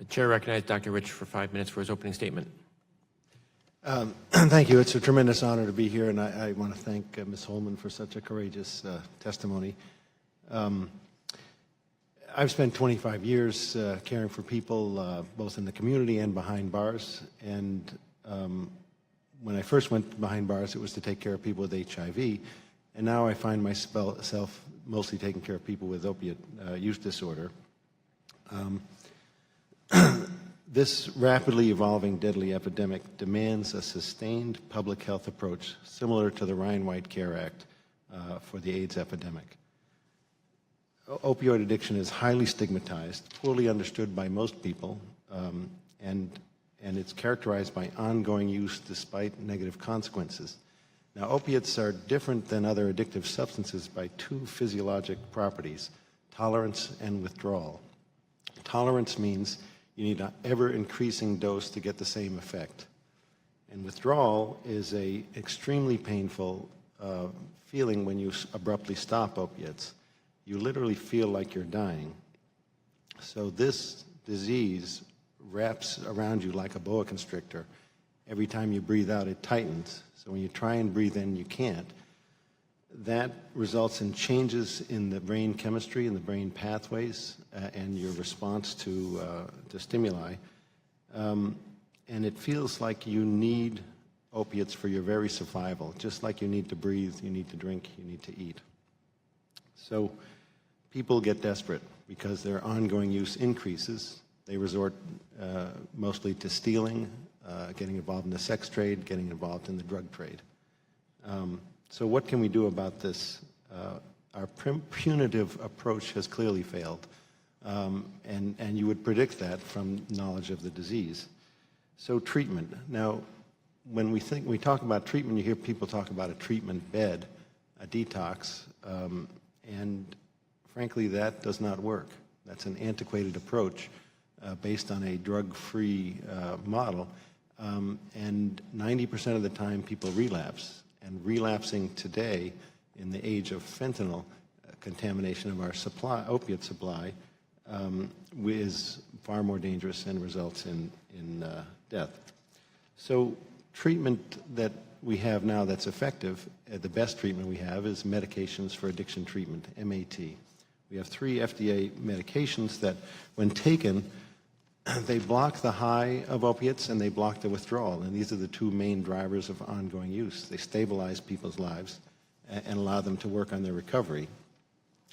Chair recognizes Dr. Rich for 5 minutes for his opening statement. Thank you. It's a tremendous honor to be here, and I want to thank Ms. Holman for such a courageous testimony. I've spent 25 years caring for people both in the community and behind bars, and when I first went behind bars, it was to take care of people with HIV, and now I find myself mostly taking care of people with opiate use disorder. This rapidly evolving deadly epidemic demands a sustained public health approach similar to the Ryan White Care Act for the AIDS epidemic. Opioid addiction is highly stigmatized, poorly understood by most people, and it's characterized by ongoing use despite negative consequences. Now, opiates are different than other addictive substances by two physiologic properties: tolerance and withdrawal. Tolerance means you need an ever-increasing dose to get the same effect. And withdrawal is an extremely painful feeling when you abruptly stop opiates. You literally feel like you're dying. So this disease wraps around you like a boa constrictor. Every time you breathe out, it tightens. So when you try and breathe in, you can't. That results in changes in the brain chemistry and the brain pathways and your response to stimuli. And it feels like you need opiates for your very survival. Just like you need to breathe, you need to drink, you need to eat. So people get desperate because their ongoing use increases. They resort mostly to stealing, getting involved in the sex trade, getting involved in the drug trade. So what can we do about this? Our punitive approach has clearly failed, and you would predict that from knowledge of the disease. So treatment. Now, when we talk about treatment, you hear people talk about a treatment bed, a detox, and frankly, that does not work. That's an antiquated approach based on a drug-free model, and 90% of the time people relapse. And relapsing today in the age of fentanyl contamination of our opiate supply is far more dangerous and results in death. So treatment that we have now that's effective, the best treatment we have is medications for addiction treatment, MAT. We have 3 FDA medications that, when taken, they block the high of opiates and they block the withdrawal, and these are the 2 main drivers of ongoing use. They stabilize people's lives and allow them to work on their recovery.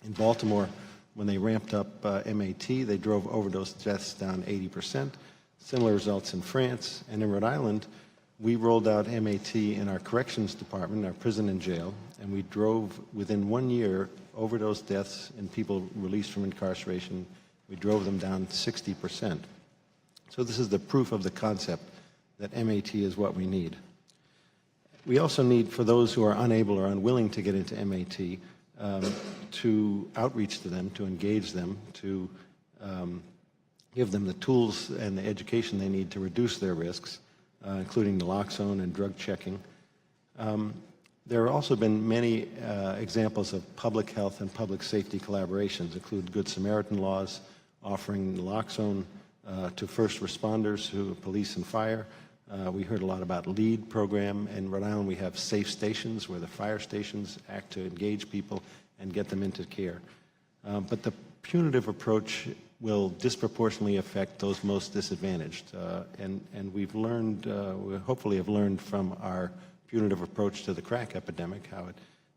In Baltimore, when they ramped up MAT, they drove overdose deaths down 80%. Similar results in France. And in Rhode Island, we rolled out MAT in our corrections department, our prison and jail, and we drove, within 1 year, overdose deaths in people released from incarceration, we drove them down 60%. So this is the proof of the concept that MAT is what we need. We also need, for those who are unable or unwilling to get into MAT, to outreach to them, to engage them, to give them the tools and the education they need to reduce their risks, including naloxone and drug checking. There have also been many examples of public health and public safety collaborations, include Good Samaritan laws offering naloxone to first responders, police and fire. We heard a lot about LEAD program. In Rhode Island, we have safe stations where the fire stations act to engage people and get them into care. But the punitive approach will disproportionately affect those most disadvantaged. And we've learned, we hopefully have learned from our punitive approach to the crack epidemic, how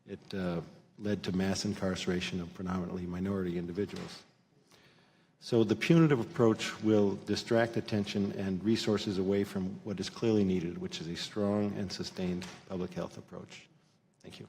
it led to mass incarceration of predominantly minority individuals. So the punitive approach will distract attention and resources away from what is clearly needed, which is a strong and sustained public health approach. Thank you.